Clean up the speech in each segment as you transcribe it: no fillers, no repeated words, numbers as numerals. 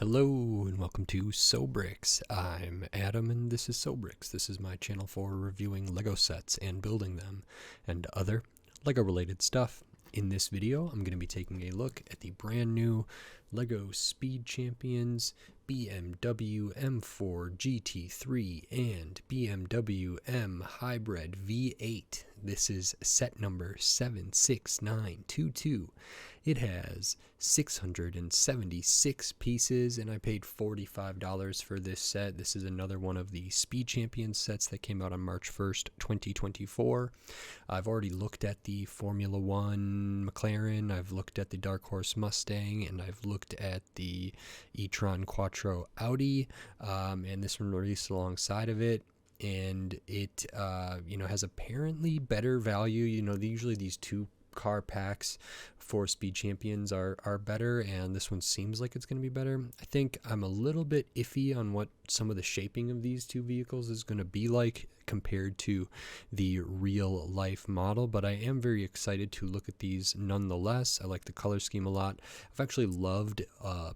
Hello and welcome to Sobrix. I'm Adam and this is Sobrix. This is my channel for reviewing Lego sets and building them and other Lego related stuff. In this video, I'm going to be taking a look at the brand new Lego Speed Champions BMW M4 GT3 and BMW M Hybrid V8. This is set number 76922. It has 676 pieces, and I paid $45 for this set. This is another one of the Speed Champions sets that came out on March 1st, 2024. I've already looked at the Formula One McLaren, I've looked at the Dark Horse Mustang, and I've looked at the e-tron Quattro Audi, and this one released alongside of it. And it, has apparently better value. Usually these two car packs for Speed Champions are better, and this one seems like it's going to be better. I think I'm a little bit iffy on what some of the shaping of these two vehicles is going to be like compared to the real life model, but I am very excited to look at these nonetheless. I like the color scheme a lot. I've actually loved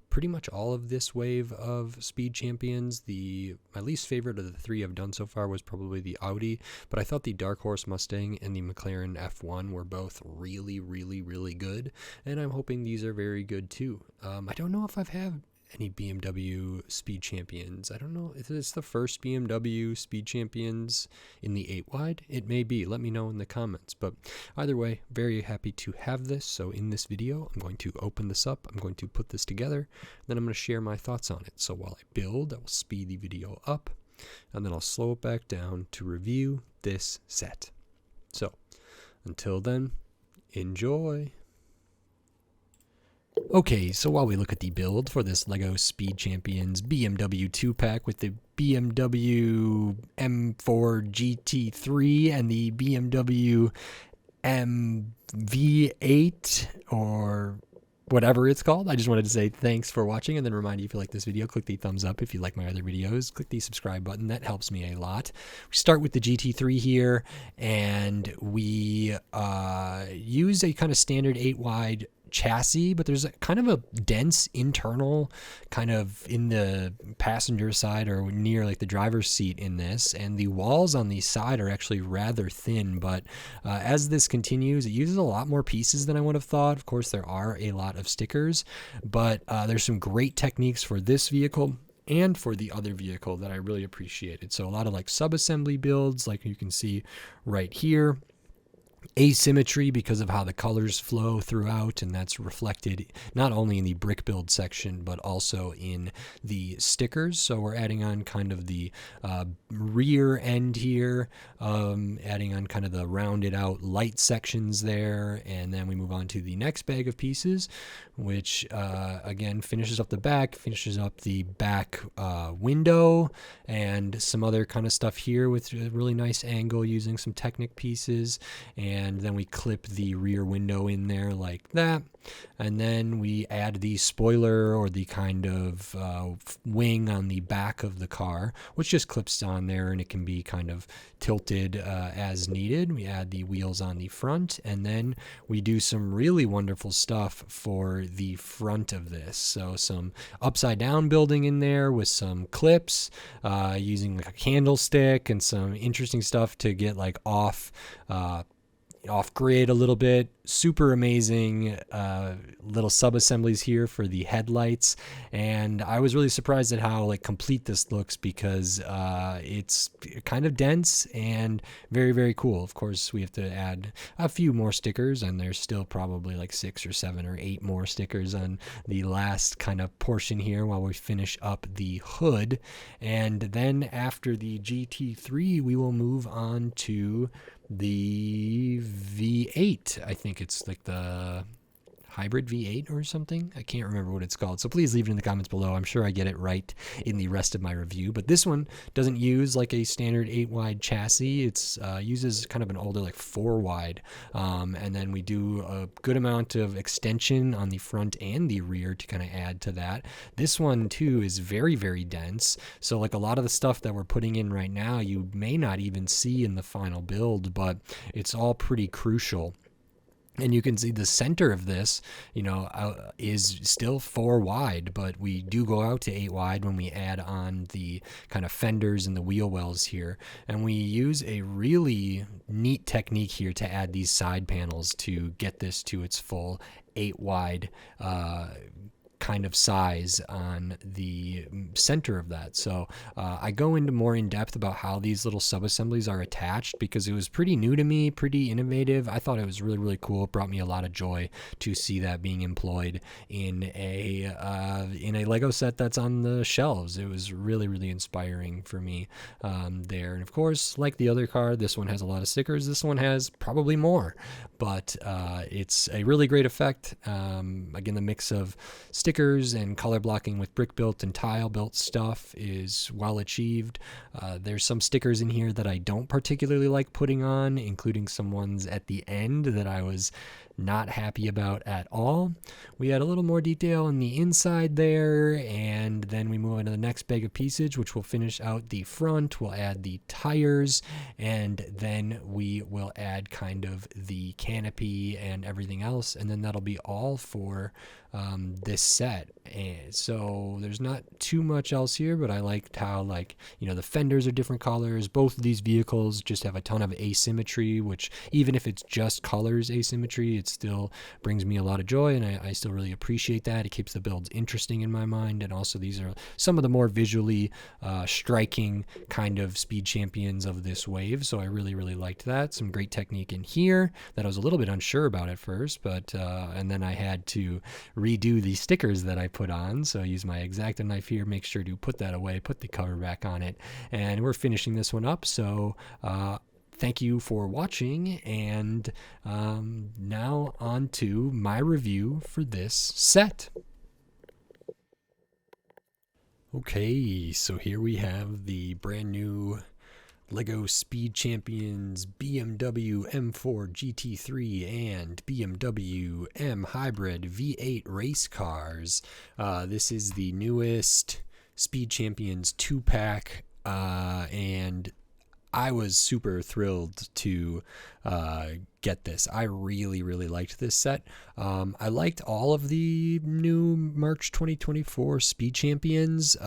pretty much all of this wave of Speed Champions. My least favorite of the three I've done so far was probably the Audi, but I thought the Dark Horse Mustang and the McLaren F1 were both really, really, really good, and I'm hoping these are very good too. I don't know if I've had any BMW Speed Champions. I don't know if it's the first BMW Speed Champions in the 8 wide. It may be. Let me know in the comments. But either way, very happy to have this. So in this video, I'm going to open this up. I'm going to put this together. Then I'm going to share my thoughts on it. So while I build, I will speed the video up, and then I'll slow it back down to review this set. So until then, enjoy. Okay, so while we look at the build for this Lego Speed Champions BMW 2-pack with the BMW M4 GT3 and the BMW M V8, or whatever it's called, I just wanted to say thanks for watching and then remind you, if you like this video, click the thumbs up. If you like my other videos, click the subscribe button. That helps me a lot. We start with the GT3 here, and we use a kind of standard 8 wide chassis, but there's a kind of a dense internal kind of in the passenger side or near like the driver's seat in this, and the walls on the side are actually rather thin, but as this continues, it uses a lot more pieces than I would have thought. Of course, there are a lot of stickers, but there's some great techniques for this vehicle and for the other vehicle that I really appreciated. So a lot of like sub-assembly builds, like you can see right here. Asymmetry because of how the colors flow throughout, and that's reflected not only in the brick build section but also in the stickers. So we're adding on kind of the rear end here, adding on kind of the rounded out light sections there, and then we move on to the next bag of pieces, which again finishes up the back, finishes up the back window, and some other kind of stuff here with a really nice angle using some Technic pieces. And then we clip the rear window in there like that. And then we add the spoiler or the kind of wing on the back of the car, which just clips on there, and it can be kind of tilted as needed. We add the wheels on the front, and then we do some really wonderful stuff for the front of this. So some upside down building in there with some clips, using like a candlestick and some interesting stuff to get like off grid a little bit. Super amazing little sub-assemblies here for the headlights, and I was really surprised at how like complete this looks, because it's kind of dense and very, very cool. Of course, we have to add a few more stickers, and there's still probably like 6 or 7 or 8 more stickers on the last kind of portion here while we finish up the hood. And then after the GT3, we will move on to the V8. I think it's like the Hybrid V8 or something. I can't remember what it's called, so please leave it in the comments below. I'm sure I get it right in the rest of my review, but this one doesn't use like a standard 8 wide chassis. It's uses kind of an older like 4 wide, and then we do a good amount of extension on the front and the rear to kind of add to that. This one too is very, very dense, so like a lot of the stuff that we're putting in right now you may not even see in the final build, but it's all pretty crucial. And you can see the center of this, is still 4 wide, but we do go out to 8 wide when we add on the kind of fenders and the wheel wells here. And we use a really neat technique here to add these side panels to get this to its full 8 wide kind of size on the center of that. So I go into more in depth about how these little sub-assemblies are attached, because it was pretty new to me, pretty innovative. I thought it was really, really cool. It brought me a lot of joy to see that being employed in a Lego set that's on the shelves. It was really, really inspiring for me there. And of course, like the other car, this one has a lot of stickers. This one has probably more, but it's a really great effect. Again, the mix of stickers and color blocking with brick built and tile built stuff is well achieved. There's some stickers in here that I don't particularly like putting on, including some ones at the end that I was not happy about at all. We had a little more detail on the inside there, and then we move into the next bag of piecage, which will finish out the front. We'll add the tires, and then we will add kind of the canopy and everything else, and then that'll be all for this set. And so there's not too much else here, but I liked how, the fenders are different colors. Both of these vehicles just have a ton of asymmetry, which even if it's just colors asymmetry, it still brings me a lot of joy, and I still really appreciate that. It keeps the builds interesting in my mind, and also these are some of the more visually striking kind of speed champions of this wave, so I really, really liked that. Some great technique in here that I was a little bit unsure about at first, but and then I had to redo the stickers that I put on, so I use my X-Acto knife here, make sure to put that away, put the cover back on it, and we're finishing this one up. So thank you for watching, and now on to my review for this set. Okay, so here we have the brand new Lego Speed Champions BMW M4 GT3 and BMW M Hybrid V8 race cars. This is the newest Speed Champions 2-pack, and I was super thrilled to get this. I really, really liked this set. I liked all of the new March 2024 Speed Champions,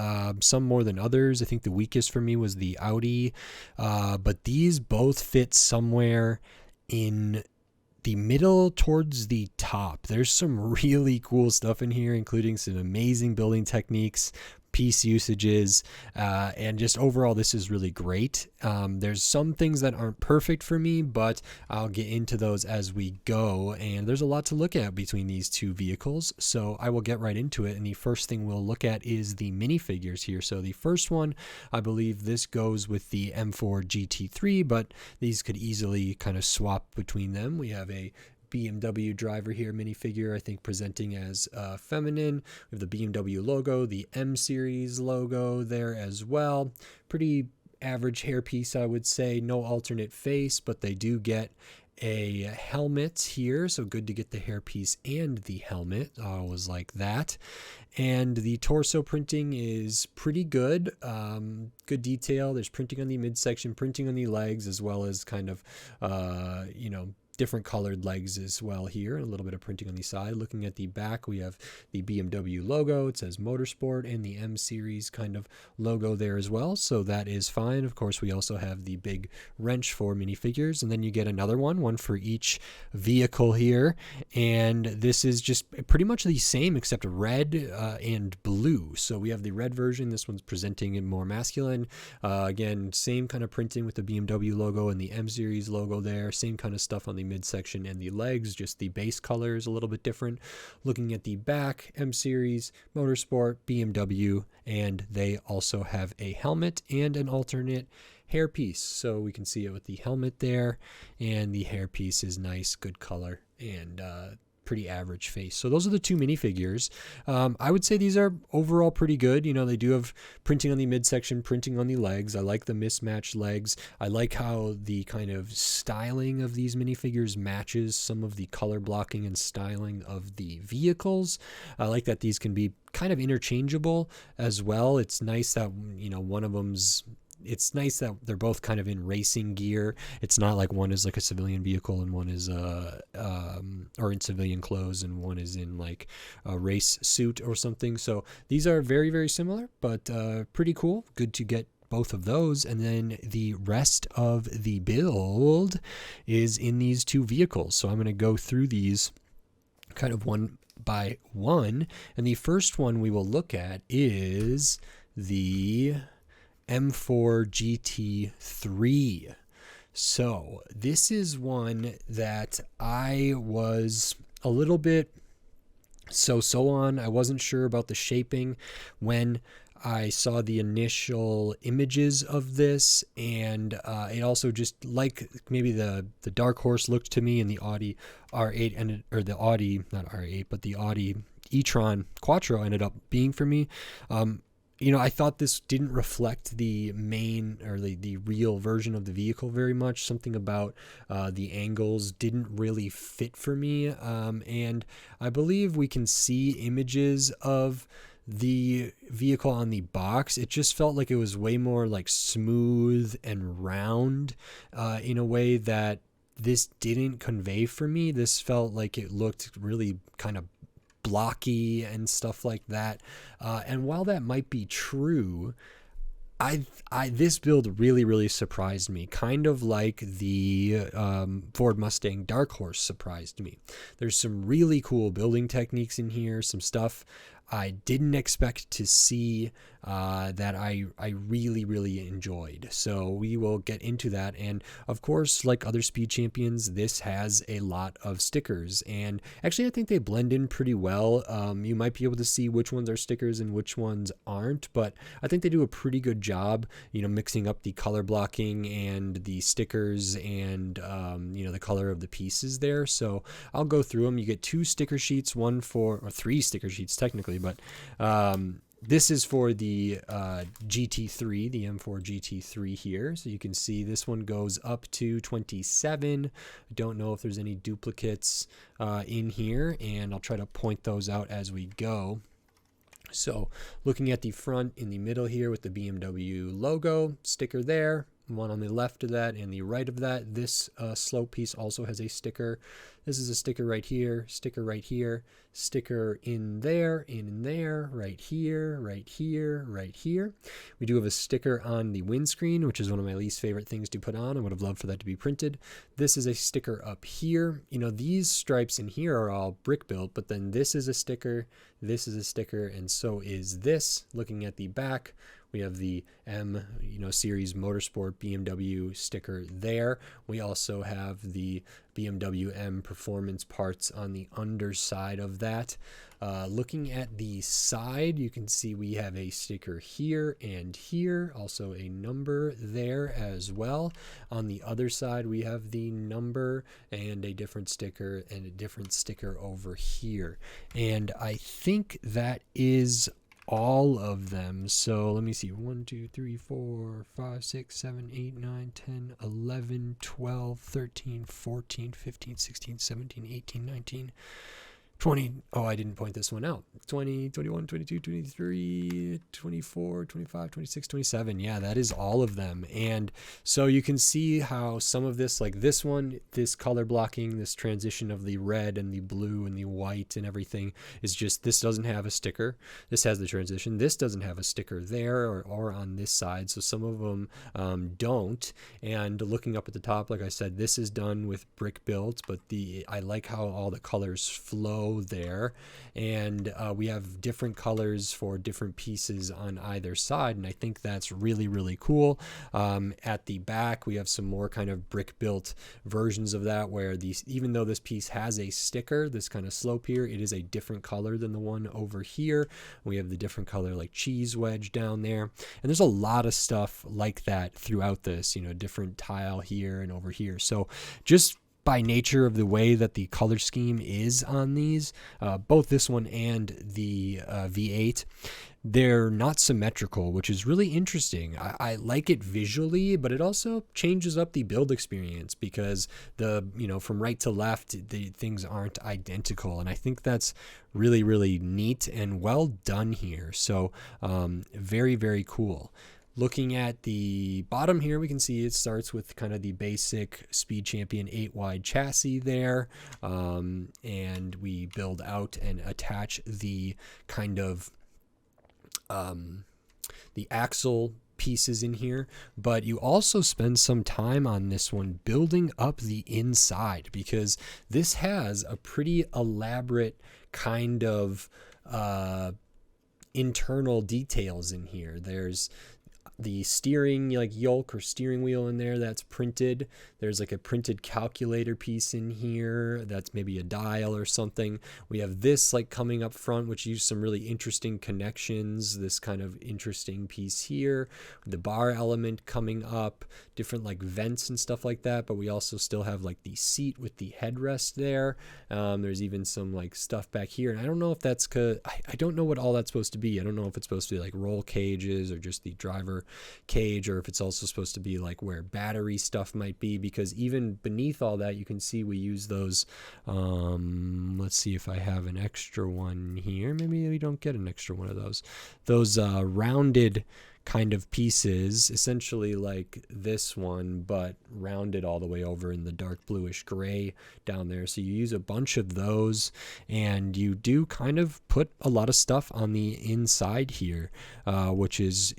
some more than others. I think the weakest for me was the Audi, but these both fit somewhere in the middle towards the top. There's some really cool stuff in here, including some amazing building techniques, piece usages, and just overall this is really great. There's some things that aren't perfect for me, but I'll get into those as we go, and there's a lot to look at between these two vehicles, so I will get right into it. And the first thing we'll look at is the minifigures here. So the first one, I believe this goes with the M4 GT3, but these could easily kind of swap between them. We have a BMW driver here minifigure, I think presenting as feminine. We have the BMW logo, the M series logo there as well. Pretty average hairpiece, I would say. No alternate face, but they do get a helmet here, so good to get the hairpiece and the helmet. I always like that. And the torso printing is pretty good. Good detail. There's printing on the midsection, printing on the legs, as well as kind of different colored legs as well here, and a little bit of printing on the side. Looking at the back, we have the BMW logo. It says Motorsport, and the M series kind of logo there as well, so that is fine. Of course, we also have the big wrench for minifigures, and then you get another one for each vehicle here, and this is just pretty much the same except red and blue. So we have the red version. This one's presenting it more masculine. Again, same kind of printing with the BMW logo and the M series logo there. Same kind of stuff on the midsection and the legs, just the base color is a little bit different. Looking at the back, M series, Motorsport, BMW, and they also have a helmet and an alternate hairpiece. So we can see it with the helmet there, and the hairpiece is nice, good color, and pretty average face. So those are the two minifigures. I would say these are overall pretty good. They do have printing on the midsection, printing on the legs. I like the mismatched legs. I like how the kind of styling of these minifigures matches some of the color blocking and styling of the vehicles. I like that these can be kind of interchangeable as well. It's nice that one of them's it's nice that they're both kind of in racing gear. It's not like one is like a civilian vehicle and one is or in civilian clothes and one is in like a race suit or something. So these are very, very similar, but pretty cool. Good to get both of those. And then the rest of the build is in these two vehicles. So I'm going to go through these kind of one by one. And the first one we will look at is the M4 GT3. So this is one that I was a little bit so on. I wasn't sure about the shaping when I saw the initial images of this, and it also just like maybe the Dark Horse looked to me, and the Audi R8 ended, or the Audi, not R8, but the Audi e-tron Quattro ended up being for me. You know, I thought this didn't reflect the main or the real version of the vehicle very much. Something about the angles didn't really fit for me. And I believe we can see images of the vehicle on the box. It just felt like it was way more like smooth and round in a way that this didn't convey for me. This felt like it looked really kind of blocky and stuff like that. And while that might be true, this build really surprised me, kind of like the Ford Mustang Dark Horse surprised me. There's some really cool building techniques in here, some stuff I didn't expect to see that I really enjoyed. So we will get into that. And of course, like other Speed Champions, this has a lot of stickers. And actually, I think they blend in pretty well. You might be able to see which ones are stickers and which ones aren't, but I think they do a pretty good job, you know, mixing up the color blocking and the stickers and, you know, the color of the pieces there. So I'll go through them. You get 2 sticker sheets, or 3 sticker sheets technically, but this is for the GT3, the M4 GT3 here. So you can see this one goes up to 27. I don't know if there's any duplicates in here, and I'll try to point those out as we go. So looking at the front in the middle here with the BMW logo, sticker there. One on the left of that and the right of that. This slope piece also has a sticker. This is a sticker right here, sticker in there, right here, right here, right here. We do have a sticker on the windscreen, which is one of my least favorite things to put on. I would have loved for that to be printed. This is a sticker up here. You know, these stripes in here are all brick built, but then this is a sticker, and so is this. Looking at the back, we have the M, you know, Series Motorsport BMW sticker there. We also have the BMW M Performance parts on the underside of that. Looking at the side, you can see we have a sticker here and here, also a number there as well. On the other side, we have the number and a different sticker over here. And I think that is all of them. So let me see, 1 2 3 4 5 6 7 8 9 10 11 12 13 14 15 16 17 18 19 20. Oh, I didn't point this one out. 20, 21, 22, 23, 24, 25, 26, 27. Yeah, that is all of them. And so you can see how some of this, like this one, this color blocking, this transition of the red and the blue and the white and everything is just, this doesn't have a sticker. This has the transition. This doesn't have a sticker there or on this side. So some of them don't. And looking up at the top, like I said, this is done with brick built, but I like how all the colors flow there, and we have different colors for different pieces on either side, and I think that's really cool. At the back, we have some more kind of brick built versions of that, where even though this piece has a sticker, this kind of slope here, it is a different color than the one over here. We have the different color like cheese wedge down there, and there's a lot of stuff like that throughout this, you know, different tile here and over here. So just by nature of the way that the color scheme is on these, both this one and the V8, they're not symmetrical, which is really interesting. I like it visually, but it also changes up the build experience because from right to left, the things aren't identical. And I think that's really neat and well done here. So very cool. Looking at the bottom here, we can see it starts with kind of the basic Speed Champion 8-wide chassis there, and we build out and attach the kind of the axle pieces in here, but you also spend some time on this one building up the inside, because this has a pretty elaborate kind of internal details in here. There's the steering like yoke or steering wheel in there that's printed. There's like a printed calculator piece in here that's maybe a dial or something. We have this like coming up front, which used some really interesting connections, this kind of interesting piece here, the bar element coming up, different like vents and stuff like that. But we also still have like the seat with the headrest there. There's even some like stuff back here, and I don't know if that's I don't know what all that's supposed to be. I don't know if it's supposed to be like roll cages or just the driver cage, or if it's also supposed to be like where battery stuff might be, because even beneath all that you can see we use those let's see if I have an extra one here. Maybe we don't get an extra one of those rounded kind of pieces, essentially like this one, but rounded all the way over in the dark bluish gray down there. So you use a bunch of those, and you do kind of put a lot of stuff on the inside here, which is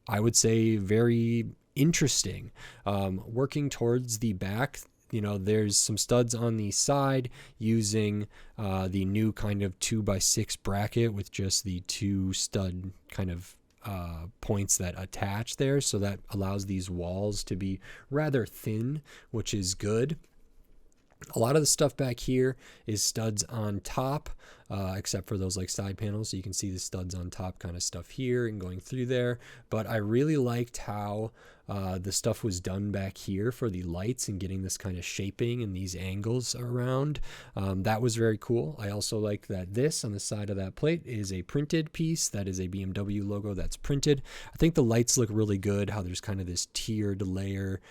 I would say very interesting. Working towards the back, you know, there's some studs on the side using the new kind of 2x6 bracket with just the 2 stud kind of points that attach there. So that allows these walls to be rather thin, which is good. A lot of the stuff back here is studs on top, except for those like side panels. So you can see the studs on top kind of stuff here and going through there. But I really liked how the stuff was done back here for the lights and getting this kind of shaping and these angles around. That was very cool. I also like that this on the side of that plate is a printed piece. That is a BMW logo that's printed. I think the lights look really good, how there's kind of this tiered layer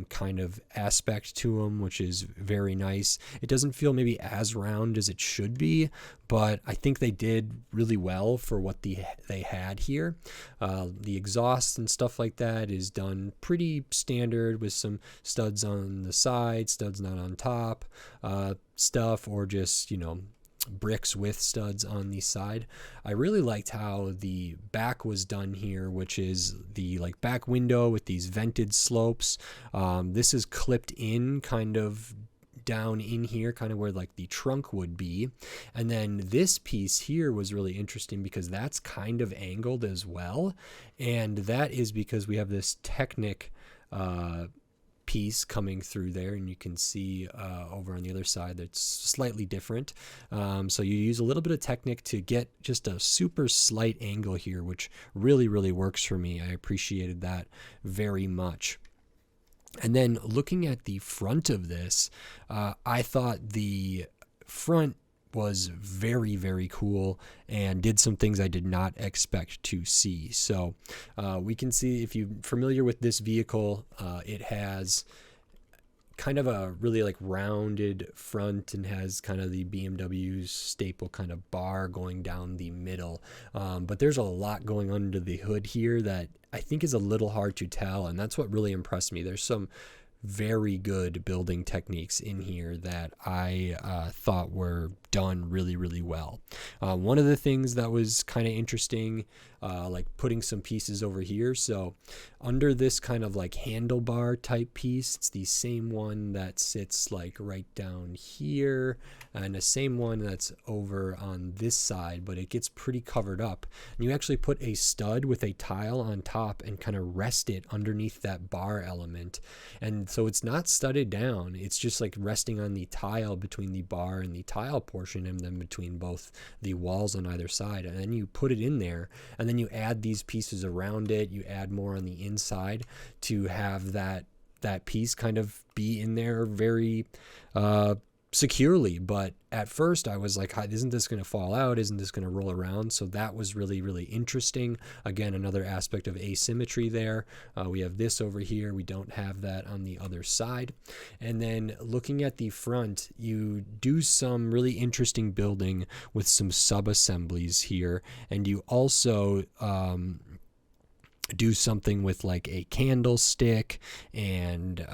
kind of aspect to them, which is very nice. It doesn't feel maybe as round as it should be, but I think they did really well for what they had here. The exhaust and stuff like that is done pretty standard with some studs on the side, studs not on top stuff, or just, you know, bricks with studs on the side. I really liked how the back was done here, which is the like back window with these vented slopes. This is clipped in kind of down in here, kind of where like the trunk would be. And then this piece here was really interesting because that's kind of angled as well. And that is because we have this Technic piece coming through there, and you can see over on the other side that's slightly different. So you use a little bit of Technic to get just a super slight angle here, which really works for me. I appreciated that very much. And then looking at the front of this, I thought the front was very cool and did some things I did not expect to see. So we can see, if you're familiar with this vehicle, it has kind of a really like rounded front and has kind of the BMW's staple kind of bar going down the middle. But there's a lot going under the hood here that I think is a little hard to tell, and that's what really impressed me. There's some very good building techniques in here that I thought were done really well. One of the things that was kind of interesting, like putting some pieces over here. So under this kind of like handlebar type piece, it's the same one that sits like right down here, and the same one that's over on this side, but it gets pretty covered up. And you actually put a stud with a tile on top and kind of rest it underneath that bar element. And so it's not studded down, it's just like resting on the tile between the bar and the tile portion, and then between both the walls on either side. And then you put it in there, and then you add these pieces around it. You add more on the inside to have that piece kind of be in there very securely. But at first I was like, isn't this going to fall out? Isn't this going to roll around? So that was really interesting. Again, another aspect of asymmetry there. We have this over here. We don't have that on the other side. And then looking at the front, you do some really interesting building with some sub-assemblies here. And you also do something with like a candlestick, and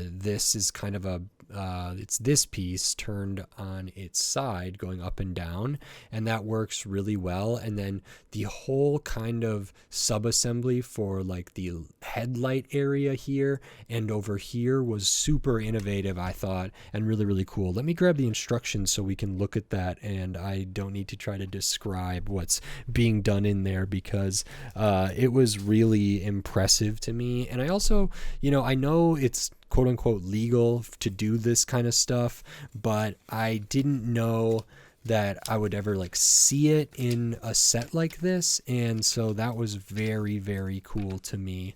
this is kind of a it's this piece turned on its side going up and down, and that works really well. And then the whole kind of sub-assembly for like the headlight area here and over here was super innovative, I thought, and really, really cool. Let me grab the instructions so we can look at that, and I don't need to try to describe what's being done in there, because it was really impressive to me. And I also, I know it's quote unquote legal to do this kind of stuff, but I didn't know that I would ever like see it in a set like this. And so that was very, very cool to me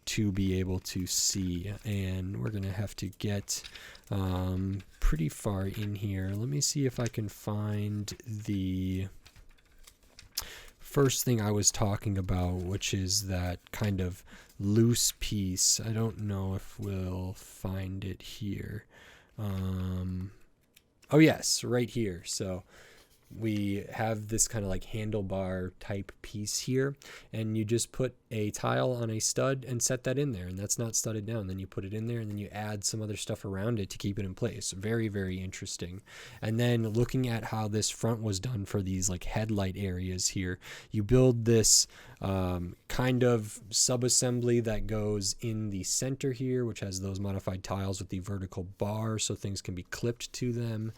to be able to see. And we're going to have to get pretty far in here. Let me see if I can find the first thing I was talking about, which is that kind of loose piece. I don't know if we'll find it here. Oh yes, right here. So we have this kind of like handlebar type piece here, and you just put a tile on a stud and set that in there, and that's not studded down. Then you put it in there, and then you add some other stuff around it to keep it in place. Very, very interesting. And then looking at how this front was done for these like headlight areas here, you build this kind of sub-assembly that goes in the center here, which has those modified tiles with the vertical bar so things can be clipped to them.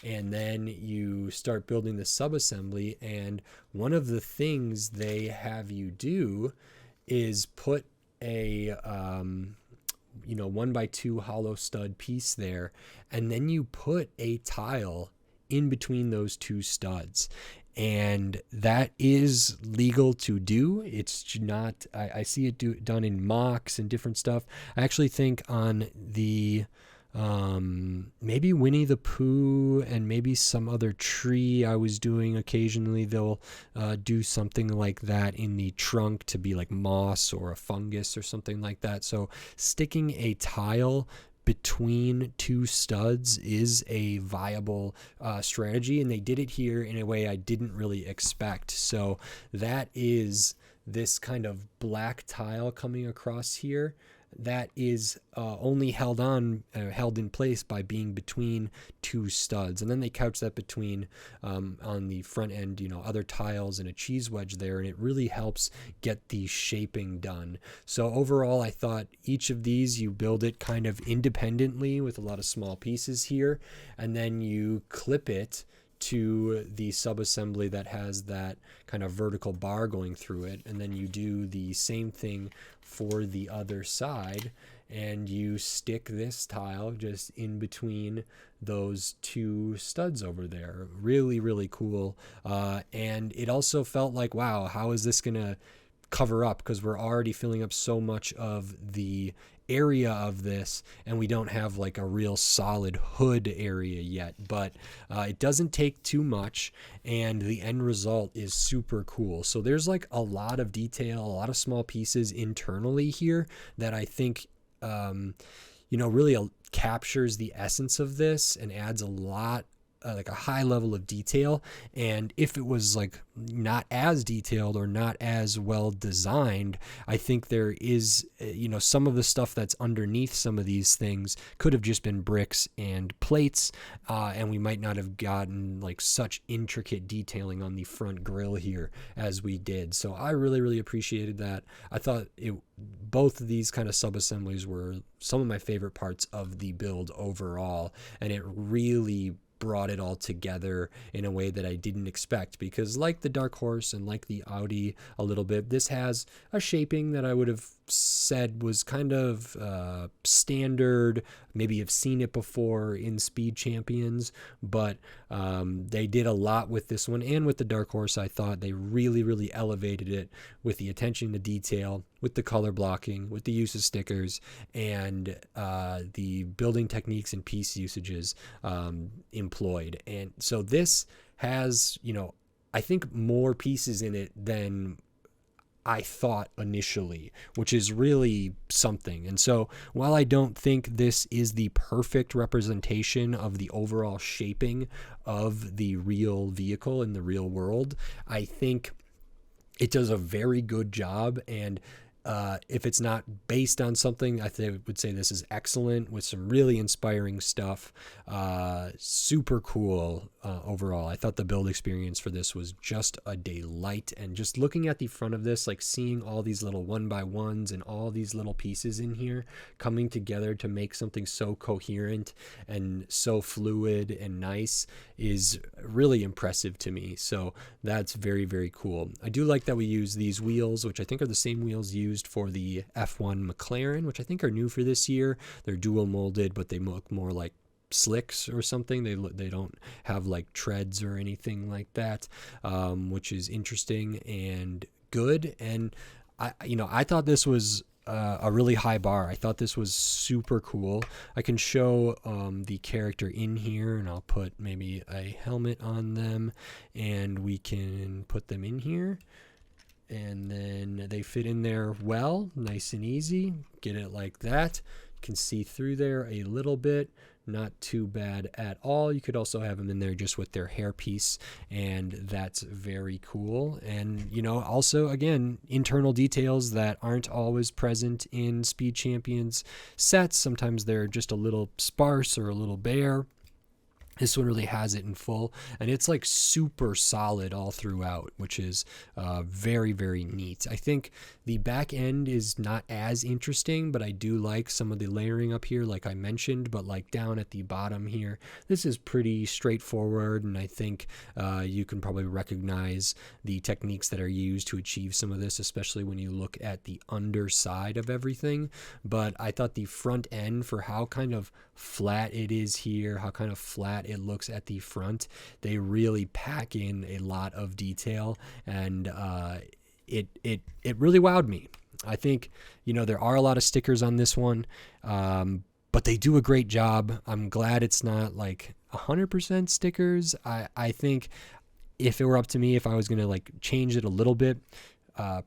And then you start building the sub-assembly, and one of the things they have you do is put a 1x2 hollow stud piece there, and then you put a tile in between those two studs. And that is legal to do. It's not, I see it done in mocks and different stuff. I actually think on the maybe Winnie the Pooh and maybe some other tree I was doing occasionally, they'll do something like that in the trunk to be like moss or a fungus or something like that. So sticking a tile between two studs is a viable strategy, and they did it here in a way I didn't really expect. So that is this kind of black tile coming across here that is only held in place by being between two studs, and then they couch that between on the front end, other tiles and a cheese wedge there, and it really helps get the shaping done. So overall, I thought each of these, you build it kind of independently with a lot of small pieces here, and then you clip it to the sub-assembly that has that kind of vertical bar going through it, and then you do the same thing for the other side, and you stick this tile just in between those two studs over there. Really, really cool. And it also felt like, wow, how is this gonna cover up, because we're already filling up so much of the area of this, and we don't have like a real solid hood area yet, but it doesn't take too much, and the end result is super cool. So there's like a lot of detail, a lot of small pieces internally here that I think really captures the essence of this and adds a lot, like a high level of detail. And if it was like not as detailed or not as well designed, I think there is, some of the stuff that's underneath some of these things could have just been bricks and plates, and we might not have gotten like such intricate detailing on the front grille here as we did. So I really, really appreciated that. I thought both of these kind of sub-assemblies were some of my favorite parts of the build overall, and it really brought it all together in a way that I didn't expect, because like the Dark Horse and like the Audi a little bit, this has a shaping that I would have said was kind of standard. Maybe you've seen it before in Speed Champions, but they did a lot with this one, and with the Dark Horse I thought they really, really elevated it with the attention to detail, with the color blocking, with the use of stickers, and the building techniques and piece usages employed. And so this has, I think more pieces in it than I thought initially, which is really something. And so while I don't think this is the perfect representation of the overall shaping of the real vehicle in the real world, I think it does a very good job. And if it's not based on something, I would say this is excellent with some really inspiring stuff. Super cool overall. I thought the build experience for this was just a delight. And just looking at the front of this, like seeing all these little 1x1s and all these little pieces in here coming together to make something so coherent and so fluid and nice is really impressive to me. So that's very, very cool. I do like that we use these wheels, which I think are the same wheels used for the F1 McLaren, which I think are new for this year. They're dual molded, but they look more like slicks or something. They don't have like treads or anything like that, which is interesting and good. And I thought this was a really high bar. I thought this was super cool. I can show the character in here, and I'll put maybe a helmet on them, and we can put them in here. And then they fit in there well, nice and easy. Get it like that. You can see through there a little bit. Not too bad at all. You could also have them in there just with their hairpiece, and that's very cool. And, also, again, internal details that aren't always present in Speed Champions sets. Sometimes they're just a little sparse or a little bare. This one really has it in full, and it's like super solid all throughout, which is very, very neat. I think the back end is not as interesting, but I do like some of the layering up here, like I mentioned. But like down at the bottom here, this is pretty straightforward, and I think you can probably recognize the techniques that are used to achieve some of this, especially when you look at the underside of everything. But I thought the front end, for how kind of flat it is here, how kind of flat it looks at the front, they really pack in a lot of detail, and it really wowed me. I think there are a lot of stickers on this one, but they do a great job. I'm glad it's not like 100% stickers. I think if it were up to me, if I was gonna like change it a little bit,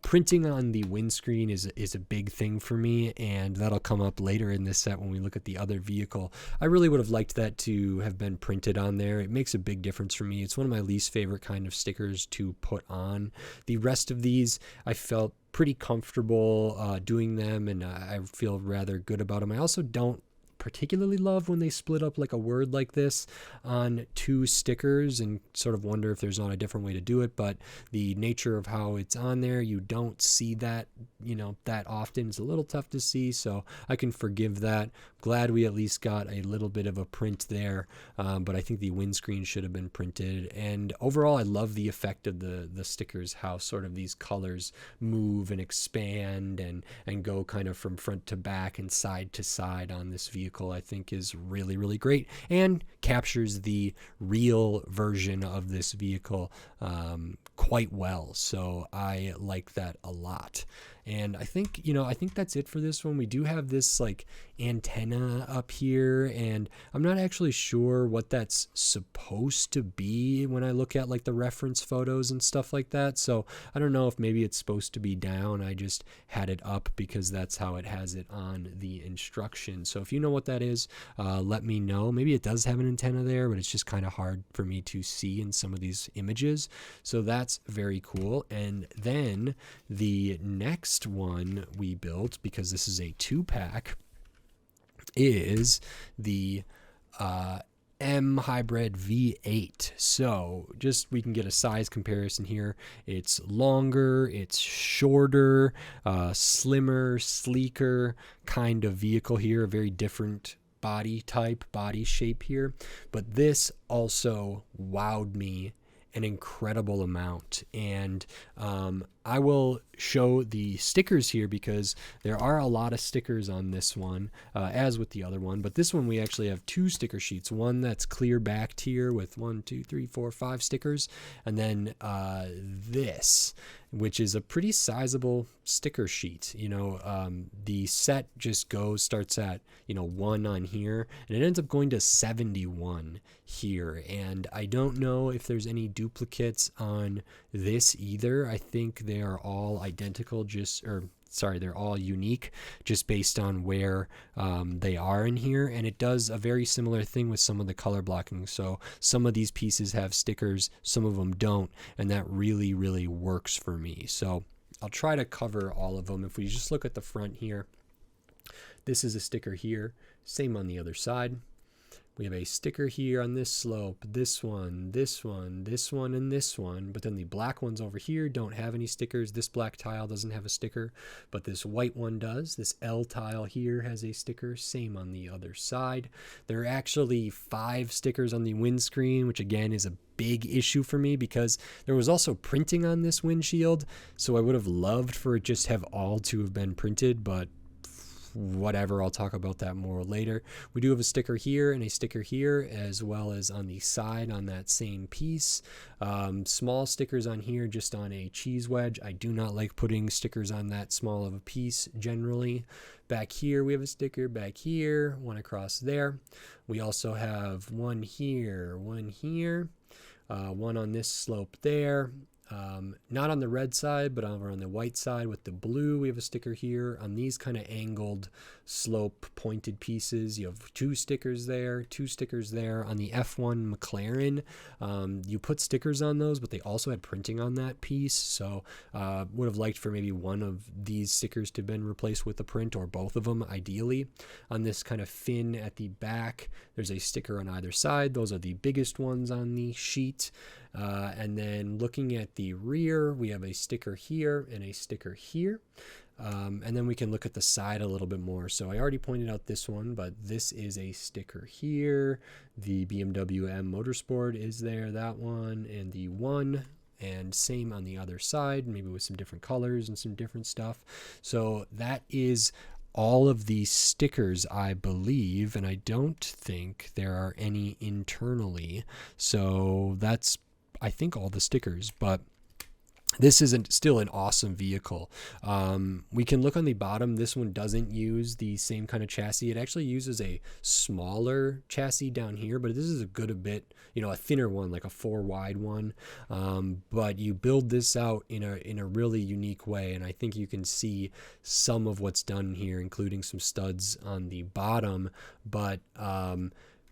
printing on the windscreen is a big thing for me, and that'll come up later in this set when we look at the other vehicle. I really would have liked that to have been printed on there. It makes a big difference for me. It's one of my least favorite kind of stickers to put on. The rest of these, I felt pretty comfortable doing them, and I feel rather good about them. I also don't particularly love when they split up like a word like this on two stickers, and sort of wonder if there's not a different way to do it. But the nature of how it's on there, you don't see that that often. It's a little tough to see, so I can forgive that. Glad we at least got a little bit of a print there, but I think the windscreen should have been printed. And overall, I love the effect of the stickers, how sort of these colors move and expand and go kind of from front to back and side to side on this vehicle. I think is really, really great, and captures the real version of this vehicle quite well. So I like that a lot. And I think, I think that's it for this one. We do have this like antenna up here, and I'm not actually sure what that's supposed to be when I look at like the reference photos and stuff like that. So I don't know if maybe it's supposed to be down. I just had it up because that's how it has it on the instructions. So if you know what that is, let me know. Maybe it does have an antenna there, but it's just kind of hard for me to see in some of these images. So that's very cool. And then the next one we built, because this is a 2-pack, is the M Hybrid V8. So just we can get a size comparison here. It's longer, it's shorter, slimmer, sleeker kind of vehicle here. A very different body type, body shape here. But this also wowed me an incredible amount. And I will show the stickers here because there are a lot of stickers on this one, as with the other one. But this one we actually have 2 sticker sheets. One that's clear backed here with 1, 2, 3, 4, 5 stickers, and then this, which is a pretty sizable sticker sheet. The set just starts at 1 on here, and it ends up going to 71 here. And I don't know if there's any duplicates on this either. I think they are all identical, they're all unique just based on where they are in here. And it does a very similar thing with some of the color blocking. So some of these pieces have stickers, some of them don't, and that really, really works for me. So I'll try to cover all of them. If we just look at the front here, this is a sticker here, same on the other side. We have a sticker here on this slope, this one, this one, this one, and this one. But then the black ones over here don't have any stickers. This black tile doesn't have a sticker, but this white one does. This L tile here has a sticker, same on the other side. There are actually 5 stickers on the windscreen, which again is a big issue for me because there was also printing on this windshield. So I would have loved for it just have all to have been printed, but whatever, I'll talk about that more later. We do have a sticker here and a sticker here, as well as on the side on that same piece. Small stickers on here just on a cheese wedge. I do not like putting stickers on that small of a piece generally. Back here we have a sticker, back here, one across there. We also have one here, one here, one on this slope there. Not on the red side, but over on the white side with the blue, we have a sticker here. On these kind of angled slope pointed pieces, you have 2 stickers there, 2 stickers there. On the F1 McLaren, you put stickers on those, but they also had printing on that piece. So would have liked for maybe one of these stickers to have been replaced with a print, or both of them ideally. On this kind of fin at the back, there's a sticker on either side. Those are the biggest ones on the sheet. And then looking at the rear, we have a sticker here and a sticker here. And then we can look at the side a little bit more. So I already pointed out this one, but this is a sticker here. The BMW M Motorsport is there, that one, and the one. And same on the other side, maybe with some different colors and some different stuff. So that is all of these stickers, I believe, and I don't think there are any internally. So that's, I think, all the stickers, but this isn't still an awesome vehicle. We can look on the bottom. This one doesn't use the same kind of chassis. It actually uses a smaller chassis down here, but this is a good bit, a thinner one, like a 4 wide one. But you build this out in a really unique way, and I think you can see some of what's done here, including some studs on the bottom. But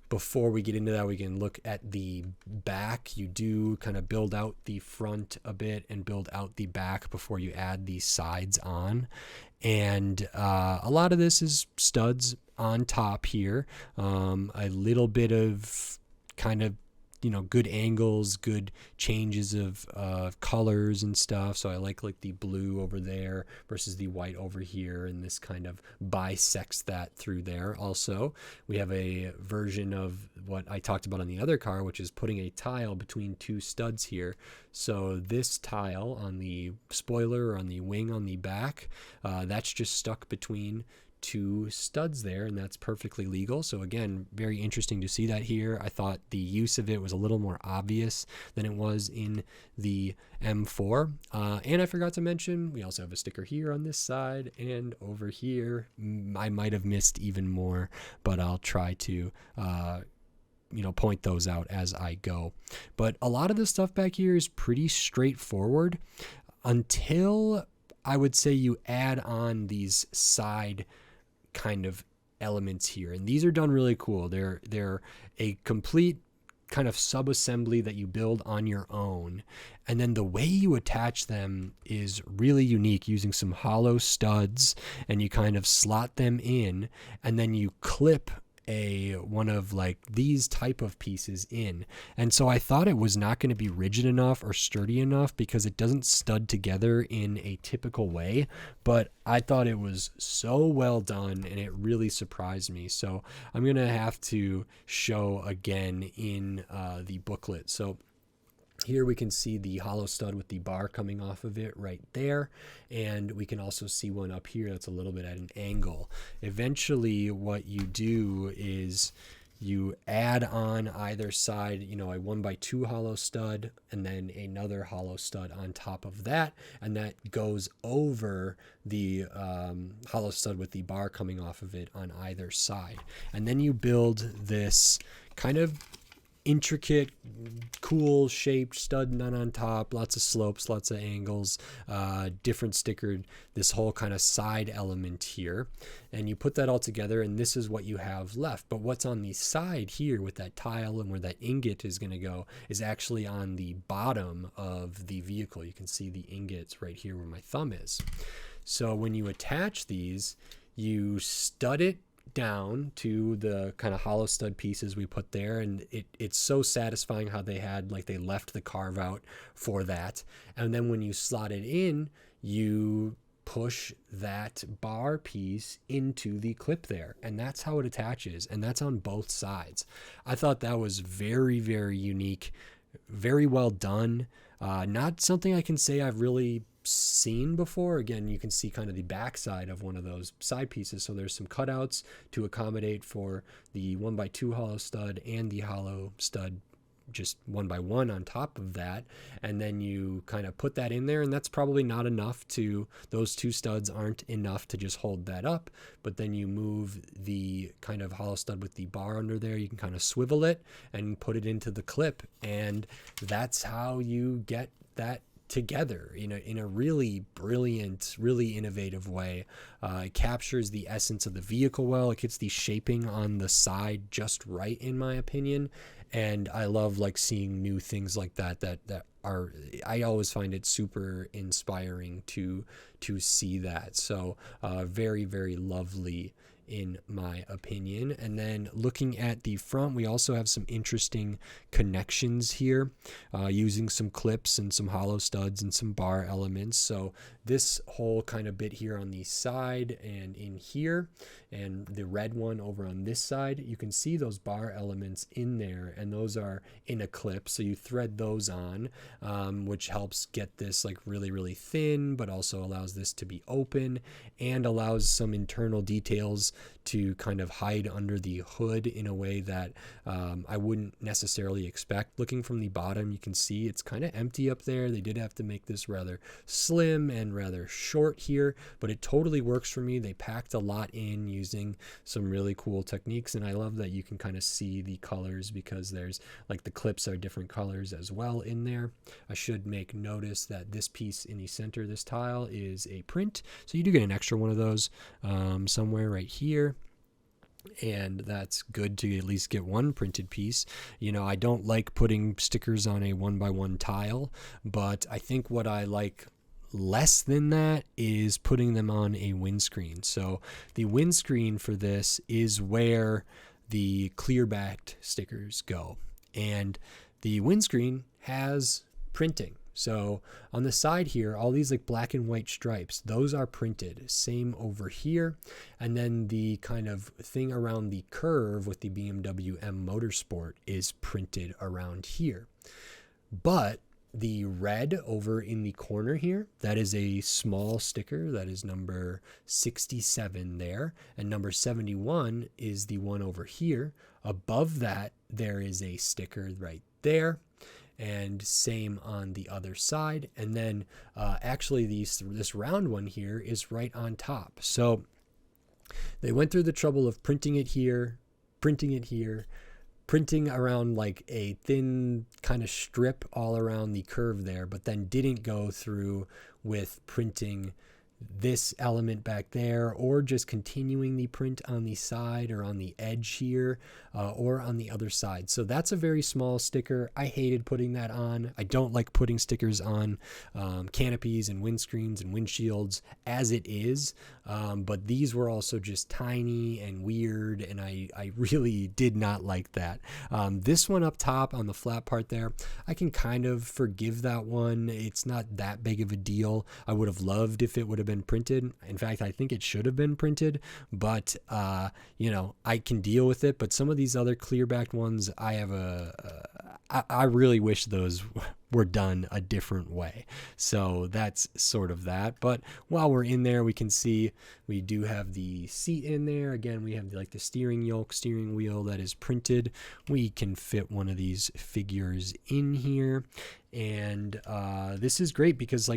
before we get into that, we can look at the back. You do kind of build out the front a bit and build out the back before you add the sides on. And a lot of this is studs on top here. A little bit of kind of, good angles, good changes of colors and stuff. So I like the blue over there versus the white over here, and this kind of bisects that through there. Also, we have a version of what I talked about on the other car, which is putting a tile between 2 studs here. So this tile on the spoiler or on the wing on the back, that's just stuck between 2 studs there, and that's perfectly legal. So again, very interesting to see that here. I thought the use of it was a little more obvious than it was in the M4. And I forgot to mention, we also have a sticker here on this side and over here. I might have missed even more, but I'll try to point those out as I go. But a lot of the stuff back here is pretty straightforward until I would say you add on these side kind of elements here, and these are done really cool. They're a complete kind of sub-assembly that you build on your own, and then the way you attach them is really unique, using some hollow studs, and you kind of slot them in, and then you clip one of like these type of pieces in. And so I thought it was not going to be rigid enough or sturdy enough because it doesn't stud together in a typical way, but I thought it was so well done and it really surprised me. So I'm going to have to show again in the booklet. So here we can see the hollow stud with the bar coming off of it right there, and we can also see one up here that's a little bit at an angle. Eventually what you do is you add on either side, a 1x2 hollow stud and then another hollow stud on top of that, and that goes over the hollow stud with the bar coming off of it on either side. And then you build this kind of intricate, cool shaped stud nut on top, lots of slopes, lots of angles, different stickered, this whole kind of side element here. And you put that all together and this is what you have left. But what's on the side here with that tile and where that ingot is going to go is actually on the bottom of the vehicle. You can see the ingots right here where my thumb is. So when you attach these, you stud it down to the kind of hollow stud pieces we put there, and it's so satisfying how they left the carve out for that. And then when you slot it in, you push that bar piece into the clip there, and that's how it attaches, and that's on both sides. I thought that was very, very unique, very well done. Not something I can say I've really seen before. Again, you can see kind of the backside of one of those side pieces, so there's some cutouts to accommodate for the 1x2 hollow stud and the hollow stud just 1x1 on top of that, and then you kind of put that in there, and that's probably not enough to, those two studs aren't enough to just hold that up. But then you move the kind of hollow stud with the bar under there, you can kind of swivel it and put it into the clip, and that's how you get that together in a really brilliant, really innovative way. It captures the essence of the vehicle well. It gets the shaping on the side just right, in my opinion. And I love seeing new things like that are, I always find it super inspiring to see that. So very, very lovely in my opinion. And then looking at the front, we also have some interesting connections here, using some clips and some hollow studs and some bar elements. So this whole kind of bit here on the side and in here, and the red one over on this side, you can see those bar elements in there, and those are in a clip. So you thread those on, which helps get this really, really thin, but also allows this to be open and allows some internal details to kind of hide under the hood in a way that I wouldn't necessarily expect. Looking from the bottom, you can see it's kind of empty up there. They did have to make this rather slim and rather short here, but it totally works for me. They packed a lot in using some really cool techniques, and I love that you can kind of see the colors because there's the clips are different colors as well in there. I should make notice that this piece in the center, this tile, is a print, so you do get an extra one of those somewhere right here. And that's good to at least get one printed piece. I don't like putting stickers on a 1x1 tile, but I think what I like less than that is putting them on a windscreen. So the windscreen for this is where the clear backed stickers go, and the windscreen has printing. So on the side here, all these black and white stripes, those are printed. Same over here. And then the kind of thing around the curve with the BMW M Motorsport is printed around here. But the red over in the corner here, that is a small sticker. That is number 67 there. And number 71 is the one over here. Above that, there is a sticker right there. And same on the other side. And then actually this round one here is right on top. So they went through the trouble of printing it here, printing around a thin kind of strip all around the curve there, but then didn't go through with printing this element back there, or just continuing the print on the side or on the edge here, or on the other side. So that's a very small sticker. I hated putting that on. I don't like putting stickers on canopies and windscreens and windshields as it is, but these were also just tiny and weird, and I really did not like that. This one up top on the flat part there, I can kind of forgive that one. It's not that big of a deal. I would have loved if it would have been printed. In fact, I think it should have been printed, but I can deal with it. But some of these other clear backed ones, I really wish those were done a different way. So that's sort of that. But while we're in there, we can see we do have the seat in there. Again, we have the steering yoke, steering wheel that is printed. We can fit one of these figures in here, and this is great because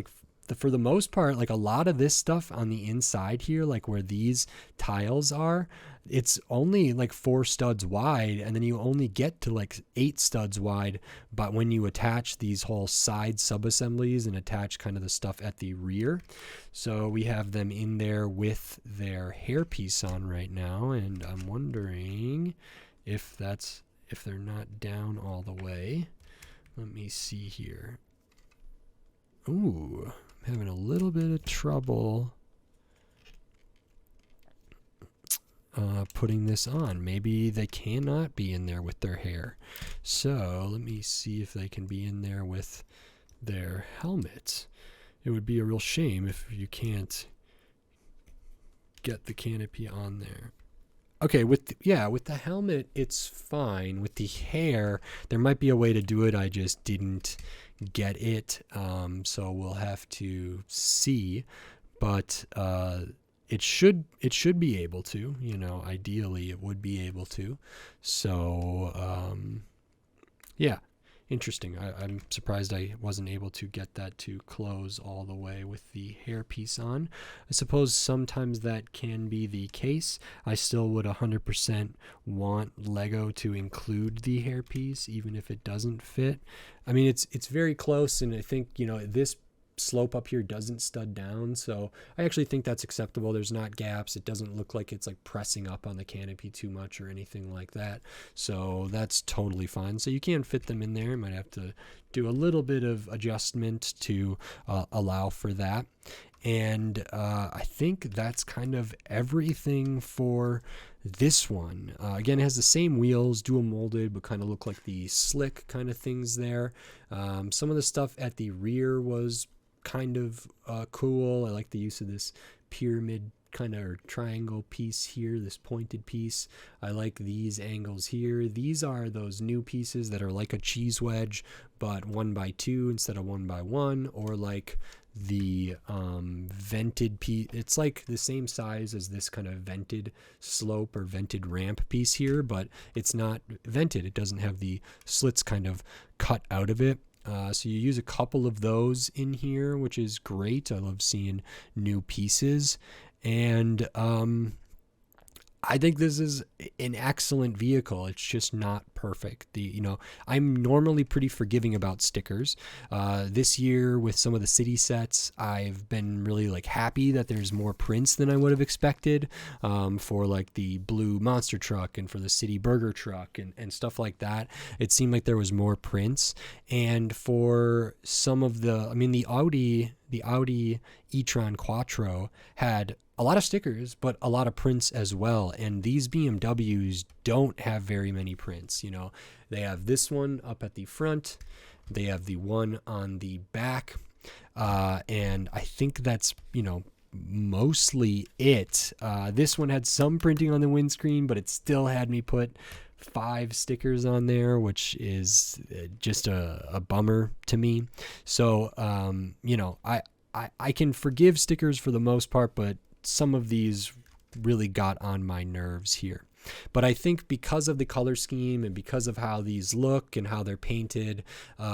for the most part, like a lot of this stuff on the inside here, like where these tiles are, it's only like 4 studs wide, and then you only get to like 8 studs wide. But when you attach these whole side sub-assemblies and attach kind of the stuff at the rear, so we have them in there with their hairpiece on right now, and I'm wondering if they're not down all the way. Let me see here. Ooh, I'm having a little bit of trouble putting this on. Maybe they cannot be in there with their hair. So let me see if they can be in there with their helmets. It would be a real shame if you can't get the canopy on there. Okay, with the helmet, it's fine. With the hair, there might be a way to do it. I just didn't get it, so we'll have to see. But it should be able to. You know, ideally, it would be able to. So yeah. Interesting. I'm surprised I wasn't able to get that to close all the way with the hairpiece on. I suppose sometimes that can be the case. I still would 100% want Lego to include the hairpiece, even if it doesn't fit. I mean, it's very close, and I think, you know, this slope up here doesn't stud down, so I actually think that's acceptable. There's not gaps. It doesn't look like it's like pressing up on the canopy too much or anything like that, so that's totally fine. So you can fit them in there. You might have to do a little bit of adjustment to allow for that. And I think that's kind of everything for this one. Again, it has the same wheels, dual molded, but kind of look like the slick kind of things there. Some of the stuff at the rear was kind of cool. I like the use of this pyramid kind of triangle piece here, this pointed piece. I like these angles here. These are those new pieces that are like a cheese wedge, but 1x2 instead of 1x1, or like the vented piece. It's like the same size as this kind of vented slope or vented ramp piece here, but it's not vented. It doesn't have the slits kind of cut out of it. So you use a couple of those in here, which is great. I love seeing new pieces. And I think this is an excellent vehicle. It's just not perfect. I'm normally pretty forgiving about stickers. This year with some of the city sets, I've been really like happy that there's more prints than I would have expected, for like the blue monster truck and for the city burger truck and stuff like that. It seemed like there was more prints. And for some of the Audi e-tron Quattro had a lot of stickers, but a lot of prints as well. And these BMWs don't have very many prints. You know, they have this one up at the front. They have the one on the back. And I think that's, mostly it. This one had some printing on the windscreen, but it still had me put 5 stickers on there, which is just a bummer to me. So, I can forgive stickers for the most part, but some of these really got on my nerves here. But I think because of the color scheme and because of how these look and how they're painted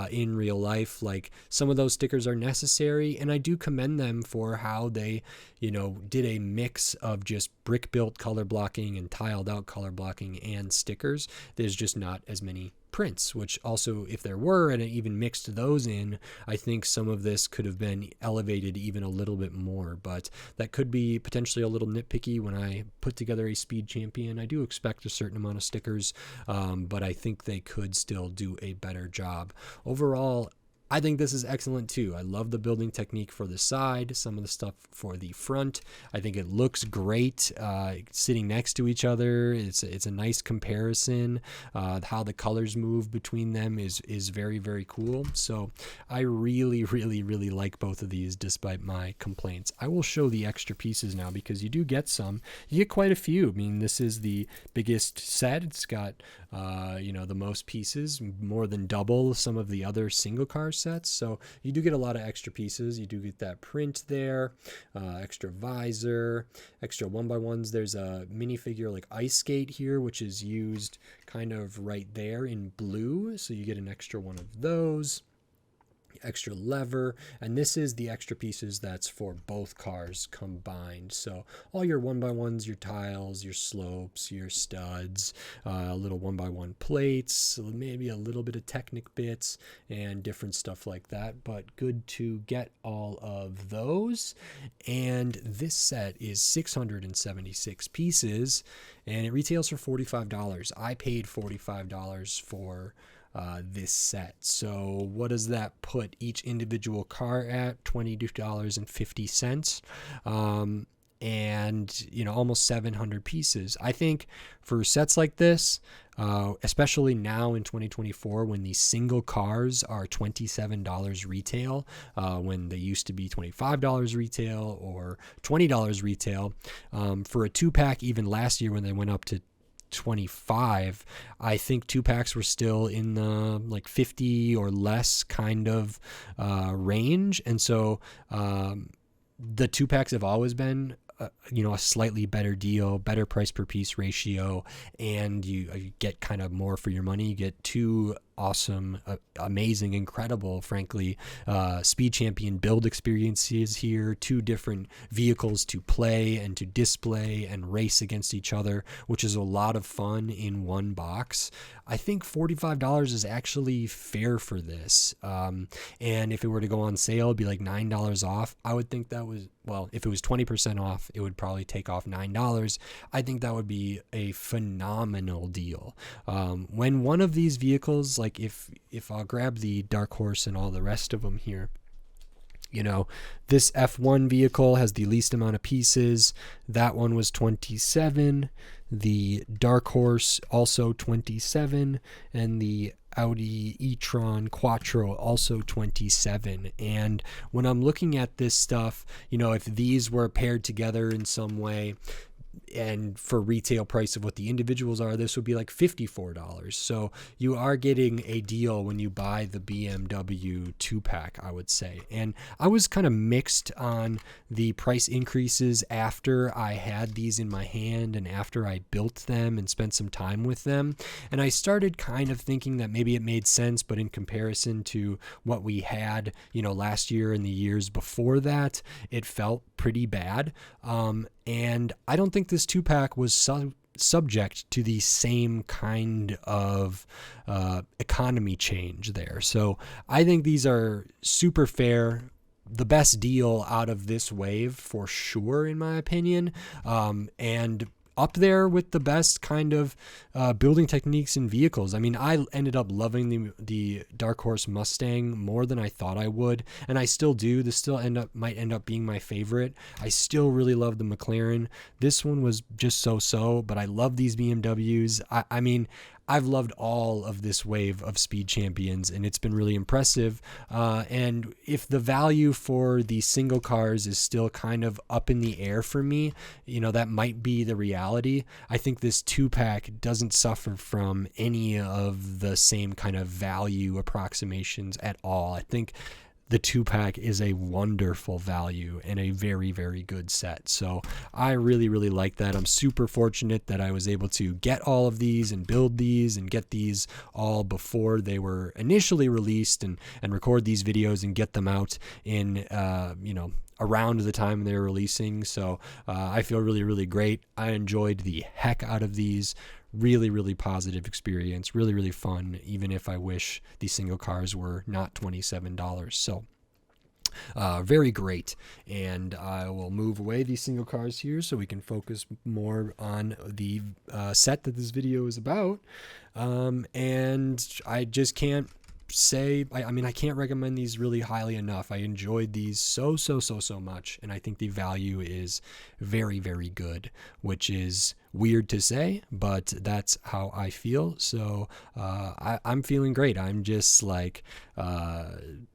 in real life, like some of those stickers are necessary, and I do commend them for how they, did a mix of just brick built color blocking and tiled out color blocking and stickers. There's just not as many prints, which also, if there were, and it even mixed those in, I think some of this could have been elevated even a little bit more. But that could be potentially a little nitpicky. When I put together a Speed Champion, I do expect a certain amount of stickers, but I think they could still do a better job. Overall, I think this is excellent too. I love the building technique for the side, some of the stuff for the front. I think it looks great sitting next to each other. It's a nice comparison. How the colors move between them is very, very cool. So I really, really, really like both of these despite my complaints. I will show the extra pieces now because you do get some. You get quite a few. I mean, this is the biggest set. It's got the most pieces, more than double some of the other single car sets. So you do get a lot of extra pieces. You do get that print there, extra visor, extra 1x1s. There's a minifigure like ice skate here, which is used kind of right there in blue. So you get an extra one of those. extra lever, and this is the extra pieces that's for both cars combined. So all your 1x1s, your tiles, your slopes, your studs, little 1x1 plates, maybe a little bit of Technic bits and different stuff like that, but good to get all of those. And this set is 676 pieces and it retails for $45. I paid $45 for this set. So what does that put each individual car at? $22.50. And almost 700 pieces. I think for sets like this, especially now in 2024 when these single cars are $27 retail, when they used to be $25 retail or $20 retail, for a 2-pack even last year when they went up to 25, I think 2-packs were still in the like 50 or less kind of range. And so the 2-packs have always been a slightly better deal, better price per piece ratio, and you get kind of more for your money. You get 2 awesome, amazing, incredible, frankly, Speed Champion build experiences here, 2 different vehicles to play and to display and race against each other, which is a lot of fun in one box. I think $45 is actually fair for this. And if it were to go on sale, it'd be like $9 off. I would think that was, well, if it was 20% off, it would probably take off $9. I think that would be a phenomenal deal. When one of these vehicles, like if I'll grab the Dark Horse and all the rest of them here, this F1 vehicle has the least amount of pieces. That one was 27. The Dark Horse also 27, and the Audi e-tron Quattro also 27. And when I'm looking at this stuff, if these were paired together in some way, and for retail price of what the individuals are, this would be like $54. So you are getting a deal when you buy the BMW 2-pack, I would say. And I was kind of mixed on the price increases after I had these in my hand and after I built them and spent some time with them. And I started kind of thinking that maybe it made sense, but in comparison to what we had, last year and the years before that, it felt pretty bad. And I don't think this 2-pack was subject to the same kind of economy change there. So I think these are super fair. The best deal out of this wave for sure, in my opinion. And up there with the best kind of building techniques in vehicles. I mean, I ended up loving the Dark Horse Mustang more than I thought I would, and I still do. This still might end up being my favorite. I still really love the McLaren. This one was just so, but I love these BMWs. I mean, I've loved all of this wave of Speed Champions, and it's been really impressive. And if the value for the single cars is still kind of up in the air for me, that might be the reality. I think this 2-pack doesn't suffer from any of the same kind of value approximations at all. I think the 2-pack is a wonderful value and a very, very good set. So I really, really like that. I'm super fortunate that I was able to get all of these and build these and get these all before they were initially released, and record these videos and get them out in, around the time they were releasing. So I feel really, really great. I enjoyed the heck out of these. Really, really positive experience, really, really fun, even if I wish these single cars were not $27. So very great. And I will move away these single cars here so we can focus more on the set that this video is about. And I just can't say, I mean, I can't recommend these really highly enough. I enjoyed these so much, and I think the value is very, very good, which is weird to say, but that's how I feel. So I'm feeling great. I'm just like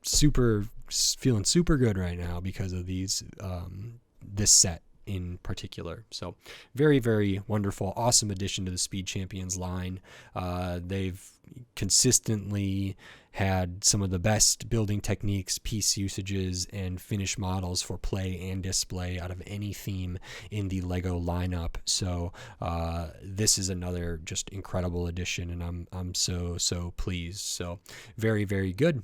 feeling super good right now because of these this set in particular. So very, very wonderful, awesome addition to the Speed Champions line. They've consistently had some of the best building techniques, piece usages, and finish models for play and display out of any theme in the Lego lineup. So this is another just incredible addition, and I'm so pleased. So very, very good.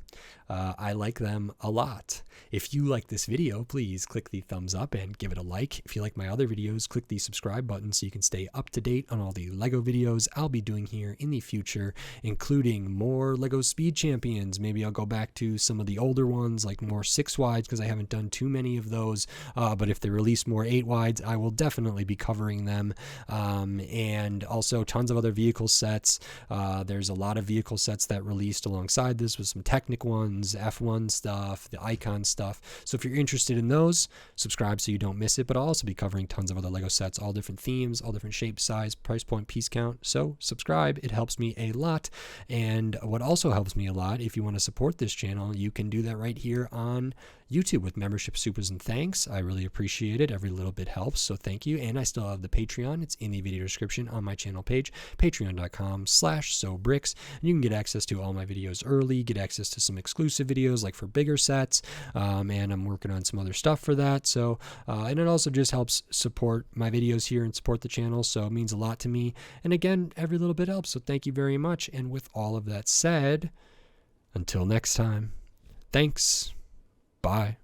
I like them a lot. If you like this video, please click the thumbs up and give it a like. If you like my other videos, click the subscribe button so you can stay up to date on all the Lego videos I'll be doing here in the future, including more Lego Speed Champions. Maybe I'll go back to some of the older ones, like more 6-wides, because I haven't done too many of those. But if they release more 8-wides, I will definitely be covering them. And also tons of other vehicle sets. There's a lot of vehicle sets that released alongside this with some Technic ones, F1 stuff, the Icon stuff. So if you're interested in those, subscribe so you don't miss it. But I'll also be covering tons of other Lego sets, all different themes, all different shape, size, price point, piece count. So subscribe. It helps me a lot. And what also helps me a lot, if you want to support this channel, you can do that right here on YouTube with membership supers and thanks. I really appreciate it. Every little bit helps, so thank you. And I still have the Patreon. It's in the video description on my channel page, patreon.com/sobricks. And you can get access to all my videos early, get access to some exclusive videos like for bigger sets, and I'm working on some other stuff for that. So and it also just helps support my videos here and support the channel, so it means a lot to me. And again, every little bit helps, so thank you very much. And with all of that said, until next time, thanks. Bye.